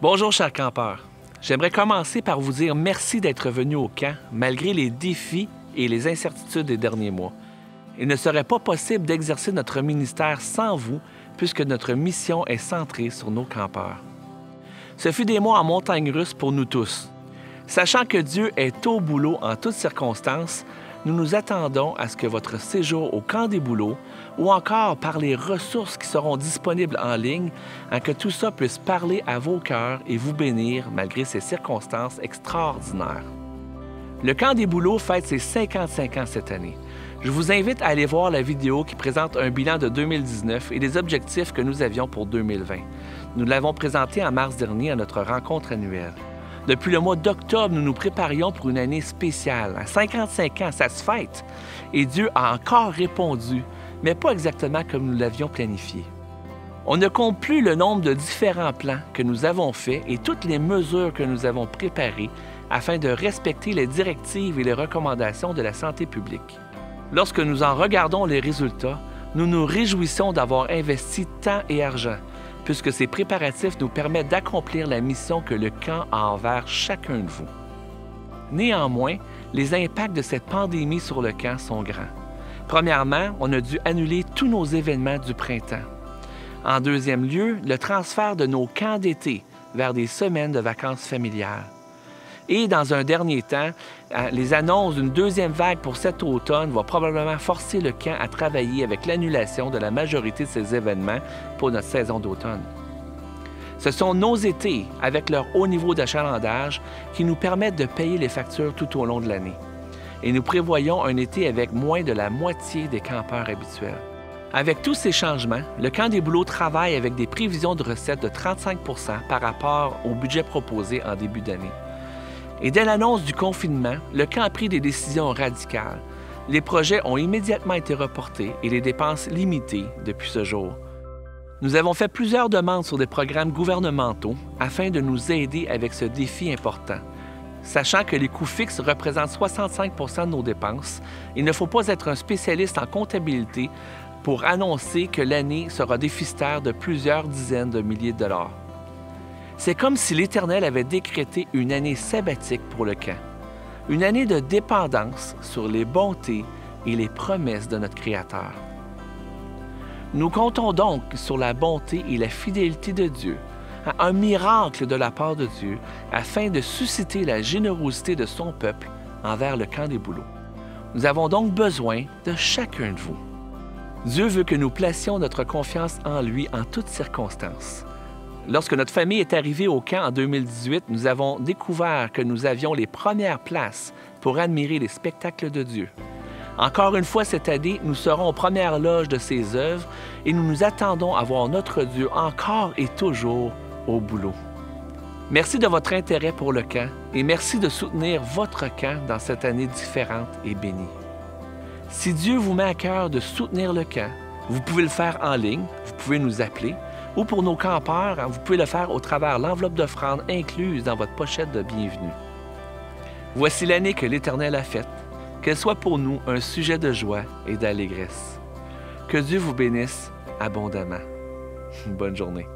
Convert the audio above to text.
Bonjour chers campeurs. J'aimerais commencer par vous dire merci d'être venus au camp malgré les défis et les incertitudes des derniers mois. Il ne serait pas possible d'exercer notre ministère sans vous puisque notre mission est centrée sur nos campeurs. Ce fut des mois en montagne russe pour nous tous. Sachant que Dieu est au boulot en toutes circonstances, nous nous attendons à ce que votre séjour au camp des bouleaux ou encore par les ressources qui seront disponibles en ligne, que tout ça puisse parler à vos cœurs et vous bénir malgré ces circonstances extraordinaires. Le camp des bouleaux fête ses 55 ans cette année. Je vous invite à aller voir la vidéo qui présente un bilan de 2019 et des objectifs que nous avions pour 2020. Nous l'avons présenté en mars dernier à notre rencontre annuelle. Depuis le mois d'octobre, nous nous préparions pour une année spéciale. À 55 ans, ça se fête. Et Dieu a encore répondu, mais pas exactement comme nous l'avions planifié. On ne compte plus le nombre de différents plans que nous avons faits et toutes les mesures que nous avons préparées afin de respecter les directives et les recommandations de la santé publique. Lorsque nous en regardons les résultats, nous nous réjouissons d'avoir investi temps et argent, puisque ces préparatifs nous permettent d'accomplir la mission que le camp a envers chacun de vous. Néanmoins, les impacts de cette pandémie sur le camp sont grands. Premièrement, on a dû annuler tous nos événements du printemps. En deuxième lieu, le transfert de nos camps d'été vers des semaines de vacances familiales. Et dans un dernier temps, les annonces d'une deuxième vague pour cet automne vont probablement forcer le camp à travailler avec l'annulation de la majorité de ces événements pour notre saison d'automne. Ce sont nos étés, avec leur haut niveau d'achalandage, qui nous permettent de payer les factures tout au long de l'année. Et nous prévoyons un été avec moins de la moitié des campeurs habituels. Avec tous ces changements, le camp des bouleaux travaille avec des prévisions de recettes de 35 % par rapport au budget proposé en début d'année. Et dès l'annonce du confinement, le camp a pris des décisions radicales. Les projets ont immédiatement été reportés et les dépenses limitées depuis ce jour. Nous avons fait plusieurs demandes sur des programmes gouvernementaux afin de nous aider avec ce défi important. Sachant que les coûts fixes représentent 65 % de nos dépenses, il ne faut pas être un spécialiste en comptabilité pour annoncer que l'année sera déficitaire de plusieurs dizaines de milliers de dollars. C'est comme si l'Éternel avait décrété une année sabbatique pour le camp, une année de dépendance sur les bontés et les promesses de notre Créateur. Nous comptons donc sur la bonté et la fidélité de Dieu, un miracle de la part de Dieu, afin de susciter la générosité de son peuple envers le camp des bouleaux. Nous avons donc besoin de chacun de vous. Dieu veut que nous placions notre confiance en lui en toutes circonstances. Lorsque notre famille est arrivée au camp en 2018, nous avons découvert que nous avions les premières places pour admirer les spectacles de Dieu. Encore une fois cette année, nous serons aux premières loges de ses œuvres et nous nous attendons à voir notre Dieu encore et toujours au boulot. Merci de votre intérêt pour le camp et merci de soutenir votre camp dans cette année différente et bénie. Si Dieu vous met à cœur de soutenir le camp, vous pouvez le faire en ligne, vous pouvez nous appeler, ou pour nos campeurs, vous pouvez le faire au travers l'enveloppe d'offrande incluse dans votre pochette de bienvenue. Voici l'année que l'Éternel a faite, qu'elle soit pour nous un sujet de joie et d'allégresse. Que Dieu vous bénisse abondamment. Bonne journée.